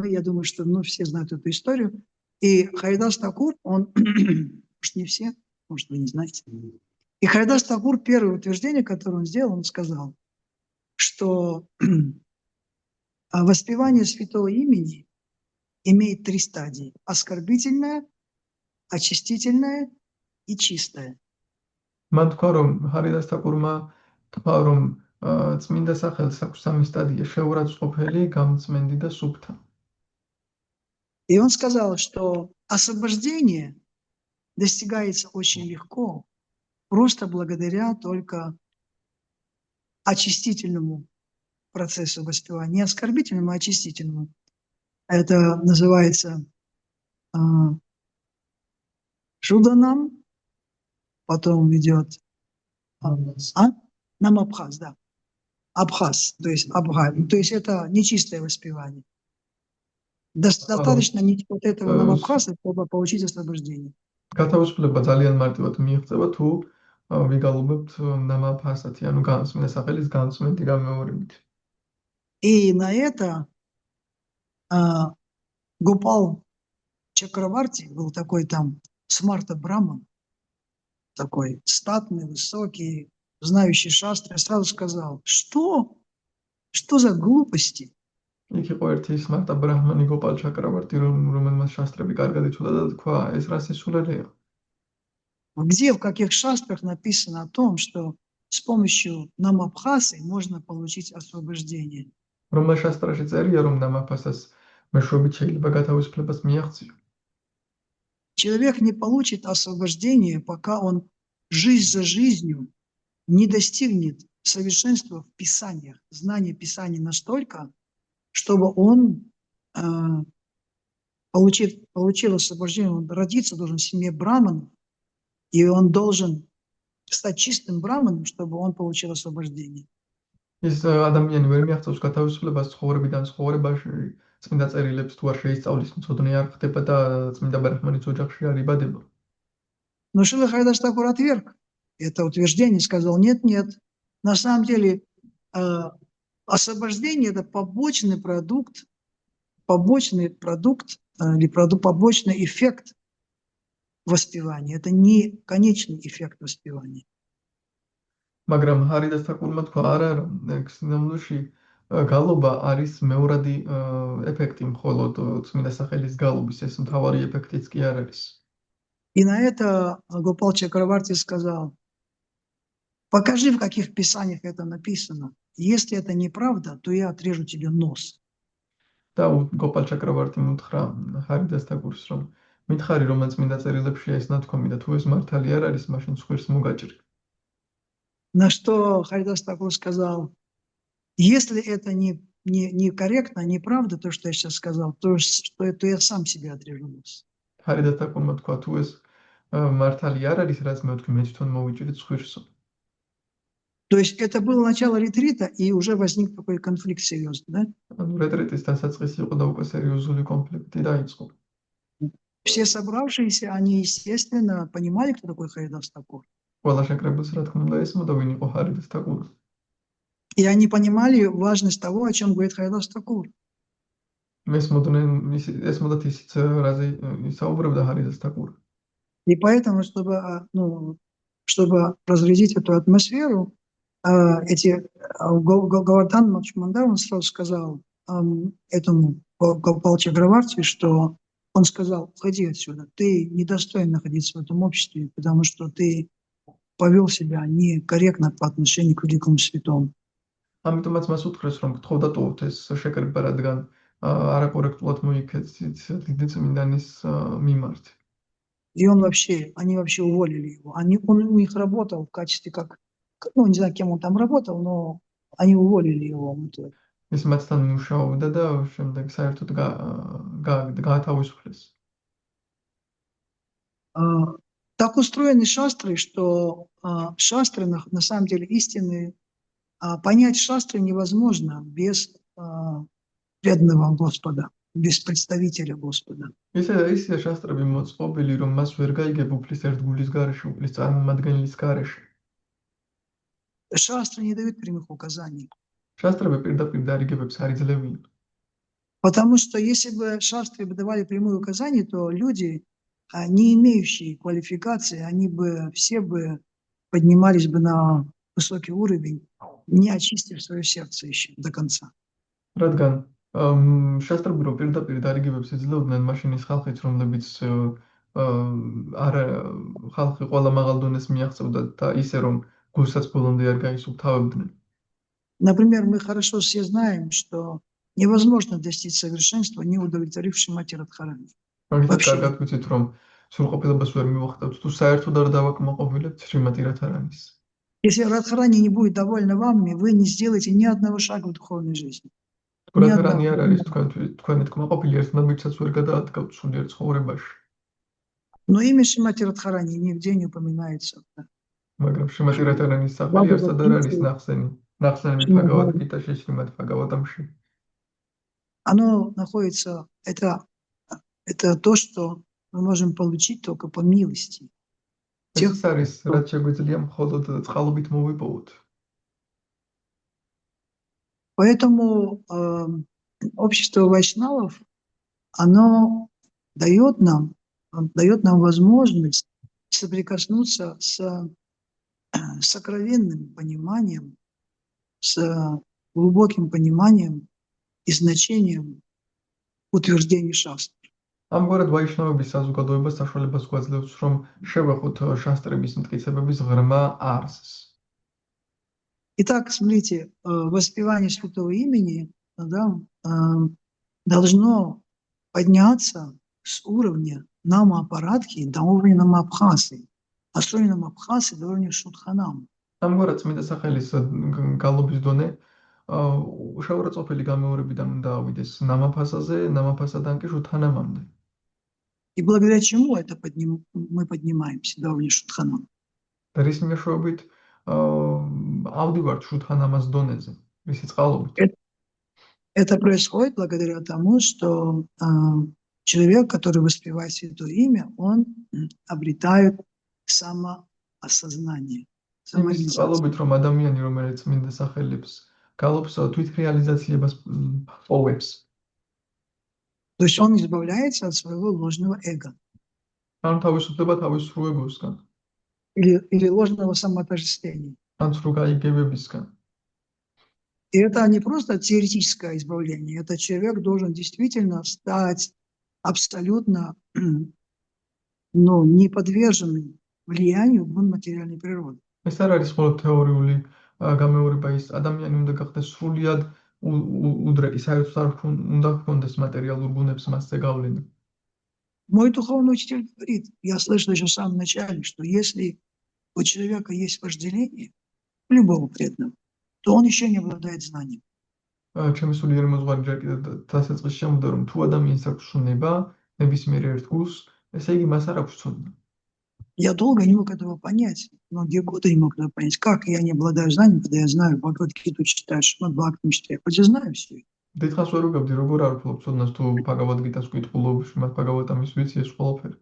я думаю, что все знают эту историю. И Харидас Такур, он, может, не все, может, вы не знаете. И Харидас Такур, первое утверждение, которое он сделал, он сказал, что воспевание святого имени имеет 3 стадии. Оскорбительное, очистительное и чистое.
მან თქვა რომ ჰარიდას თაკურმა თქვა რომ წმინდა სახელს აქვს 3 სტადია: შეურაცხყოფელი, გამწმენდი და სუფთა.
И он сказал, что освобождение достигается очень легко, просто благодаря только очистительному процессу воспевания. Не оскорбительному, а очистительному. Это называется шуданам, потом идет намабхаз, да. Абхаз, то есть абхаз. То есть это нечистое воспевание. Достаточно вот этого намабхаза, чтобы получить освобождение.
გათავისუფლება ძალიან მარტივად მიიღწევა თუ ვიგალობებთ ნამაფასათი, ანუ წმინდა სახელის განწმენდი გამეორებით.
И на это Гопал Чакраварти был такой там смарта Браман, такой статный, высокий, знающий шастры, сразу сказал, что за глупости?
იქ იყო ერთი სმარტა ბრაჰმანი გოპალ ჩაკრავარტი რომელმაც შასტრები კარგად იცოდა და თქვა ეს რა სისულელეა.
Где, в каких шастрах написано о том, что с помощью намабхасы можно получить освобождение?
რომელ შასტრაში წერია რომ ნამაფასას მეშვეობით შეიძლება გათავისუფლებას მიაღწიო.
Человек не получит освобождение, пока он жизнь за жизнью не достигнет совершенства в Писаниях, знания Писаний настолько, чтобы он получил освобождение. Он родиться должен в семье браманов, и он должен стать чистым браманом, чтобы он получил освобождение.
ის ადამიანი ვერ მიაღწევს გათავისუფლებას ცხოვრებიდან ცხოვრებაში, წმინდა წერილებს თუ არ შეისწავლის, მცოდნე არ ხდება და წმინდა ბრაჰმანის ოჯახში არ იბადება.
Но Шрила Хайдас Такур отверг это утверждение, сказал, нет, на самом деле освобождение – это побочный продукт или побочный эффект воспевания. Это не конечный эффект воспевания.
მაგრამ ჰარიდას თაკურმა თქვა არა რომ სინამდვილეში გალობა არის მეორადი ეფექტი მხოლოდ წმინდა სახელის გალობის ეს მთავარი ეფექტიც კი არ არის.
И на это Гопал Чакраварти сказал, покажи, в каких писаниях это написано. Если это неправда, то я отрежу тебе нос.
და გოპალ ჩაკრავარტიმ უთხრა ჰარიდას თაკურს რომ მითხარი რომ წმინდა წერილებშია ეს ნათქვამი და თუ ეს მართალი არ არის მაშინ სხვერს მოგაჭრი.
На что Харидас Такур сказал, если это не корректно, неправда, то, что я сейчас сказал, то я сам себе отрежу нос.
ჰარიდას თაკურმა თქვა თუ ეს მართალი არ არის რაც მე ვთქვი მე თვითონ მოვიჭრით სხვერსო.
То есть это было начало ретрита, и уже возник такой конфликт серьезный, да?
ანუ რეტრიტის დასაწყისი იყო და უკვე სერიოზული კონფლიქტი დაიწყო.
Все собравшиеся, они, естественно, понимали, кто такой Харидас Такур.
ყველა შეკრებილს რა თქმა უნდა ესმოდა ვინ იყო ჰარიდას თაკური.
И они понимали важность того, о чем говорит Харидас Такур.
ესმოდათ ისიც რაზე ისაუბრებდა ჰარიდას თაკური.
И поэтому, чтобы разрядить эту атмосферу, Гавардхан Манджумандар, он сразу сказал, этому Павлу Чаграварти, что он сказал: уходи отсюда, ты недостоин находиться в этом обществе, потому что ты повел себя некорректно по отношению к великому святому.
ამიტომაც მას უთხრეს, რომ გთხოვდა ტოვოთ ეს შეკრება, რადგან არაკორექტულად მოიქცეთ დიდი წმინდანის მიმართ.
И они вообще уволили его. Он у них работал в качестве не знаю, кем он там работал, но они уволили его.
ის მათთან მუშაობდა და შემდეგ საერთოდ გაათავისუფლეს.
Так устроены шастры, что шастры на самом деле истинные. Понять шастры невозможно без преданного Господа, без представителя Господа.
ისე შასტრები მოწყობილი, რომ მას ვერ გაიგებ უფლის ერთ გულის გარეშე, უფლის წარმომადგენლის გარეშე.
Шастры не дают прямых указаний.
შასტრები პირდაპირ დარიგებებს არ იძლევიან.
Потому что если бы шастры давали прямые указания, то люди, не имеющие квалификации, они бы все поднимались бы на высокий уровень, не очистив свое сердце еще до конца.
რადგან შასტრები რომ პირდაპირ დარიგებებს იძლეოდნენ, მაშინ ის ხალხიც, რომლებიც ხალხი ყველა მაღალ დონეს მიაღწევდა და ისე რომ გულსაც ბოლომდე არ გაისუფთავებდნენ.
Например, мы хорошо все знаем, что невозможно достичь совершенства, не удовлетворивши мать Радхарани.
მაგით კარგად ვიცით, რომ სრულყოფილებას ვერ მივახტევთ თუ საერთოდ არ დავაკმაყოფილებთ შრიმატი რადჰარანის.
Если Радхарани не будет довольна вами, вы не сделаете ни одного шага в духовной жизни.
რადჰარანი არ არის თქვენით კმაყოფილი, ერთმანეთსაც ვერ გადაადგავთ სულიერ ცხოვრებაში.
Но имя Шримати Радхарани нигде не упоминается.
მაგრამ შრიმატი რადჰარანის სახელი არსად არ არის ნახსენები ბჰაგავად გიტაში, შრიმატ ბჰაგავატამში.
Оно находится, это то, что мы можем получить только по милости.
ეს არის, რაც შეგვიძლია მხოლოდ წყალობით მოვიპოვოთ.
Поэтому общество вайшнавов, оно дает нам возможность соприкоснуться с сокровенным пониманием, с глубоким пониманием и значением утверждений шастр.
ამგვარად ვაიშნავების საზოგადოება საშუალებას გვაძლევს, რომ შევეხოთ შასტრების მტკიცებების ღრმა არსს.
Итак, смотрите, воспевание святого имени, должно подняться с уровня Нама-апаратхи до уровня Нама-абхасы, а с уровня Нама-абхасы до уровня Шудханам.
ამგვარად წმინდა სახელის გალობის донე უშავარწოფელი გამეორებიდან უნდა ავიდეს ნამაფასაზე, ნამაფასადან კი შუდჰანამამდე.
И благодаря чему мы поднимаемся до уровня Шудханам?
რის მეშვეობით ავდივართ შუდჰანამას დონეზე, ისი წყალობით.
Это происходит благодаря тому, что человек, который воспевает святое имя, он обретает самоосознание.
იმის წყალობით, რომ ადამიანი, რომელიც წმინდა სახელებს გალობს, თვითრეალიზაციებას პოვებს.
То есть он избавляется от своего ложного эго.
ან თავისუფლდება თავის სრულ ეგოსგან.
Или ложного самоотождествления.
ან სრულ გაიგებებისგან.
И это не просто теоретическое избавление, это человек должен действительно стать абсолютно неподверженным влиянию материальной природы.
ეს არ არის მხოლოდ თეორიული გამეორება, ის ადამიანი უნდა გახდეს სრულიად უდრეკი, საერთოდ არ უნდა ჰქონდეს მატერიალურ ბუნებს მასზე გავლენა.
Мой духовный учитель говорит, я слышал еще в самом начале, что если у человека есть вожделение, у любого преданного, то он еще не обладает знанием.
ჩემი სულიერი მოძღვარი ჯერ კიდევ დასაწყისში შემოვიდა, რომ თუ ადამიანს აქვს შუნება, ნებისმიერ ერთ გულს, ესე იგი მას არ აქვს ცოდნა.
Я долго не мог этого понять, многие годы не мог этого понять. Как я не обладаю знанием, когда я знаю, Бхагавад-гиту читаю, Шримад Бхагаватам читаю, хоть я знаю все.
დიდხანს ვერ ვიგებდი, როგორ არ ვფლობ ცოდნას თუ ბჰაგავად-გიტას ვკითხულობ, შრიმად ბჰაგავატამის ვიცი ეს ყველაფერი.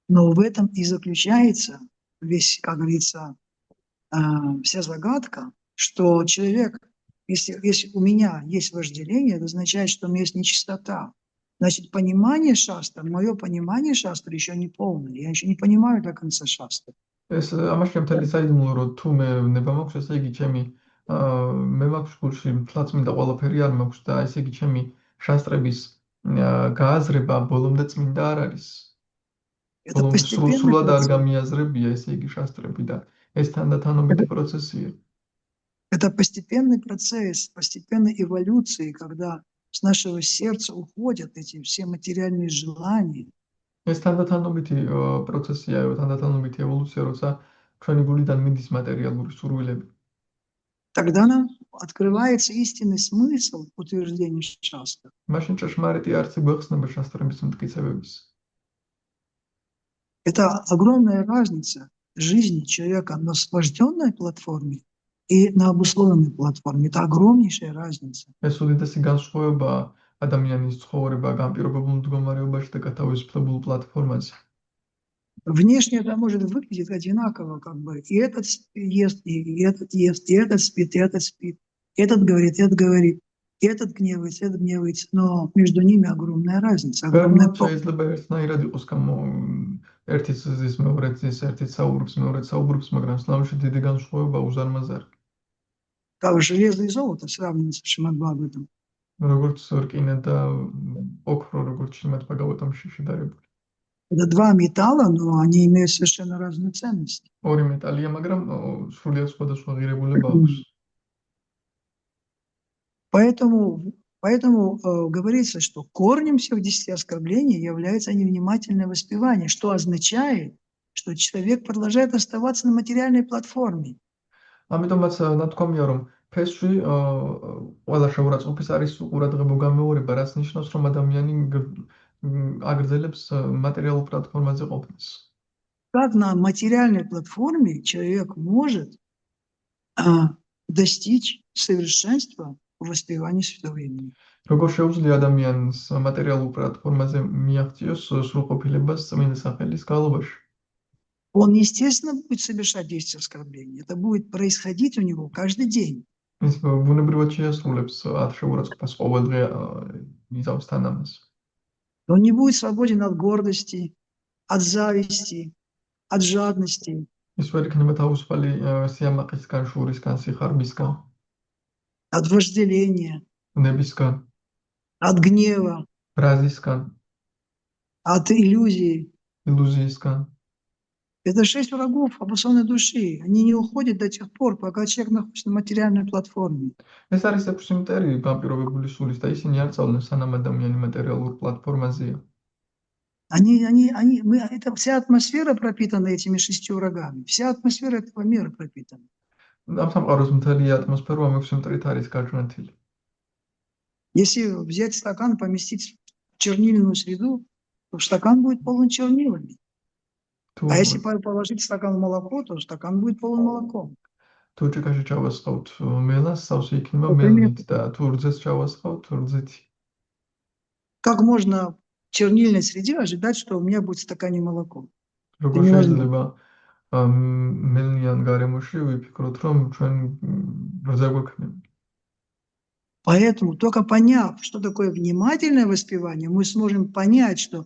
Но в этом и заключается весь, как говорится, вся загадка, что человек, если у меня есть вожделение, это означает, что у меня есть нечистота. Значит, понимание шастра, мое понимание шастра еще не полное. Я еще не понимаю до конца шастра.
ეს ამაში მთელი საიდუმლო, რომ თუ მე ნება მაქვს, ესე იგი ჩემი მე მაქვს გულში მთლაწმინდა ყველაფერი არ მაქვს და ესე იგი ჩემი შასტრების გააზრება ბოლომდე წმინდა არ არის.
Это
ბოლომდე
постепенный
სრულად არ
процесс.
გამიაზრებია ესე იგი შასტრები და ეს თანდათანობითი პროცესია.
Это постепенный процесс, постепенной эволюции, когда с нашего сердца уходят эти все материальные желания.
ეს თანდათანობითი პროცესია, თანდათანობითი ევოლუცია, როცა ჩვენი გულიდან მიდის მატერიალური სურვილები.
Тогда нам открывается истинный смысл утверждения шастр.
მაშინ ჭეშმარიტი არცი გვეხსნება შასტრების მტკიცებების.
Это огромная разница жизни человека на освобожденной платформе и на обусловленной платформе. Это огромнейшая разница.
ეს უდიდესი განსხვავებაა ადამიანის ცხოვრება განპირობებულ მდგომარეობაში და გათავისუფლებულ პლატფორმაზე.
Внешне это может выглядеть одинаково, как бы. И этот ест, и этот ест, и этот спит, и этот спит. Этот говорит, и этот гневается, этот гневается. Но между ними огромная разница, огромная пропасть.
შეიძლება ერთნაირად იყოს ერთიც ზის მეორეც ზის, ერთიც საუბრობს მეორეც საუბრობს, მაგრამ სლამში დიდი განსხვავება უზარმაზარი.
Как железо и золото сравнивается с Шримад Бхагаватам.
როგორც რკინა და ოქრო, როგორც შრიმად ბაგავატამში შედარებული.
Это два металла, но они имеют совершенно разную ценность.
ორი მეტალია, მაგრამ სრულიად სხვადასხვა ღირებულება აქვს.
Поэтому говорится, что корнем всех 10 оскорблений является невнимательное воспевание, что означает, что человек продолжает оставаться на материальной платформе.
ამიტომაც ნათქვამია, რომ ფესვი ყველა შეურაცხყოფის არის ყურადღებო გამეორება, რაც ნიშნავს, რომ ადამიანი აგრძელებს მატერიალურ პლატფორმაზე ყოფნას.
Как на материальной платформе человек может достичь совершенства в воспевании святого имени?
როგორ შეუძლია ადამიანს მატერიალურ პლატფორმაზე მიაღწიოს სრულყოფილებას წმინდა სახელის გალობაში?
Он, естественно, будет совершать 10 оскорблений. Это будет происходить у него каждый день.
ის ბუნებრივად შეასრულებს 10 შეურაცხყოფას ყოველდღე იზავს თანამას.
Он не будет свободен от гордости, от зависти, от жадности,
ის ვერ იქნება თავისუფალი სიამაყისგან, შურისგან, სიხარბისგან,
от вожделения,
ნებისგან,
от гнева,
რაზისგან,
от иллюзии.
ილუზიისგან.
Это 6 врагов обусловленной души. Они не уходят до тех пор, пока человек находится на материальной платформе.
ეს არის 6 მტერი განპირობებული სულის და ისინი არ წავდნენ სანამ ადამიანი მატერიალურ პლატფორმაზეა.
Это вся атмосфера пропитана этими 6 врагами. Вся атмосфера этого мира пропитана.
ამ სამყაროს მთელი ატმოსფერო ამ 6 мтрით არის გაჩვენთილი.
Если взять стакан, поместить в чернильную среду, то стакан будет полон чернилами.
თუ
А если положить стакан в молоко, то стакан будет полон молоком.
თუ ჭიქაში ჩავასხავთ მელას, სავსე იქნება
Например.
მელნით და თუ რძეს ჩავასხავთ რძეთი.
Как можно в чернильной среде ожидать, что у меня будет в стакане молоко?
როგორ
не
შეიძლება მელნიან გარემოში ვიფიქროთ, რომ ჩვენ რძე გვექნება.
Поэтому, только поняв, что такое внимательное воспевание, мы сможем понять, что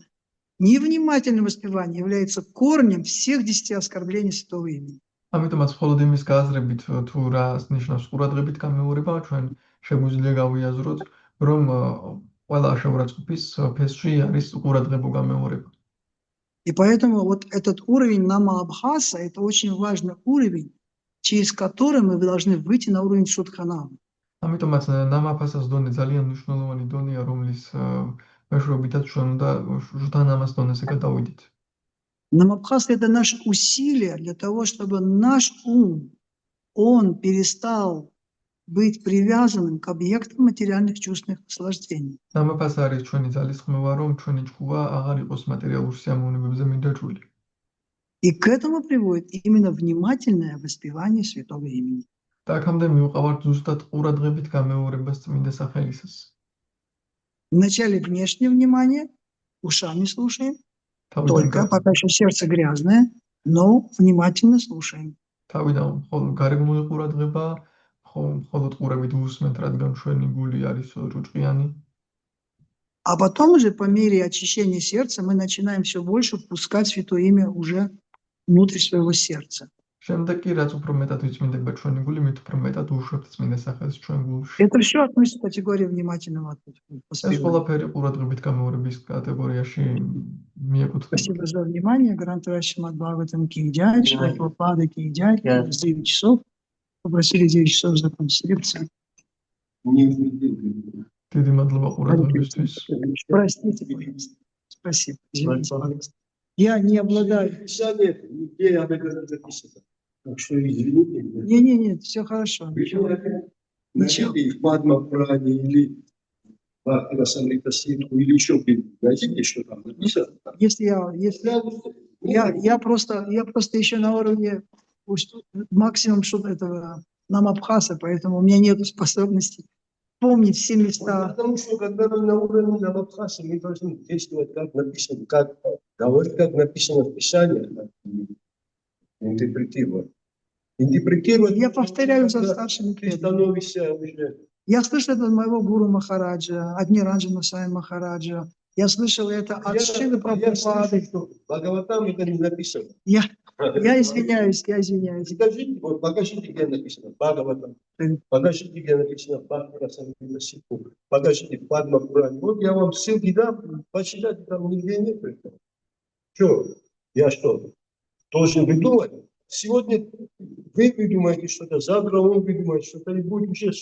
невнимательное воспевание является корнем всех 10 оскорблений святого имени.
ამიტომაც მხოლოდ იმის გააზრებით თუ რა ნიშნავს ყურადღებით გამეორება, ჩვენ შეგვიძლია გავიაზროთ, რომ ყველა შეურაცხყოფის ფესვი არის ყურადღებო გამეორება.
И поэтому вот этот уровень Нама-Абхаса – это очень важный уровень, через который мы должны выйти на уровень Шудханама.
ამიტომაც ნამაფასას დონე ძალიან მნიშვნელოვანი დონეა, რომლის მეშვეობითაც ჩვენ უნდა შუდანამას დონეზე გადავიდეთ.
Намабхаса – это наше усилие для того, чтобы наш ум, он перестал быть привязанным к объектам материальных чувственных наслаждений.
ნამაფასა არის ჩვენი ძალისხმევა, რომ ჩვენი ჭკუა აღარ იყოს მატერიალურ სიამოვნებებზე მიდაჭვილი.
И к этому приводит именно внимательное воспевание святого имени.
და აქამდე მივყავართ ზუსტად ყურადღებით გამეორებას წმინდა სახელისას.
Вначале внешнее внимание, ушами слушаем, только пока еще сердце грязное, но внимательно слушаем.
თავიდან გარემული ყურადღება, მხოლოდ ყურებით უსმენთ, რადგან ჩვენი გული არის ჭუჭყიანი.
А потом уже по мере очищения сердца мы начинаем все больше впускать святое имя уже внутрь своего сердца.
შემდეგ კი რაც უფრო მეტად ვიწმინდება ჩვენი გული, მით უფრო მეტად უშვებთ წმინდა სახელს ჩვენ გულში.
Это все относится к категории внимательного
ეს
восприятия.
ყველაფერი ყურადღებით გამეორების კატეგორიაში მიეკუთვნება.
Спасибо за внимание. Грантовая Шримад Бхагаватам ки джай, Шрила Прабхупада ки джай. 9 часов. Попросили 9 часов закончить лекцию.
დიდი მადლობა ყურადღებისთვის.
Простите, пожалуйста. Спасибо. Извините, пожалуйста. Я не обладаю...
Нигде об этом не записано. Так что извините.
Не, все хорошо.
Вы
Ничего.
найдите в Падма-Пуране или в Акрасамритаситху или еще где-нибудь. Найдите, что там написано.
Если я просто еще на уровне максимум что этого намабхаса, поэтому у меня нет способности помнить все места.
Потому что когда мы на уровне Намабхаса, мы должны действовать как написано, как говорить, как написано в Писании, интерпретировать.
Я повторяю за старшими
Ты
преданными.
становишься уже...
Я слышал это от моего гуру Махараджа, от Ниранджана Сами Махараджа. Я слышал это от Шрилы Прабхупады.
что в Бхагаватам это не написано.
Я извиняюсь.
Скажите, вот покажите, где написано Бхагаватам. Покажите, где написано Бхагаватам. Покажите Падма Пурани. Вот я вам ссылки дам, почитайте, там нигде нет. Что? Я что, должен выдумать? Сегодня вы придумаете что-то, завтра он придумает что-то, и будет уже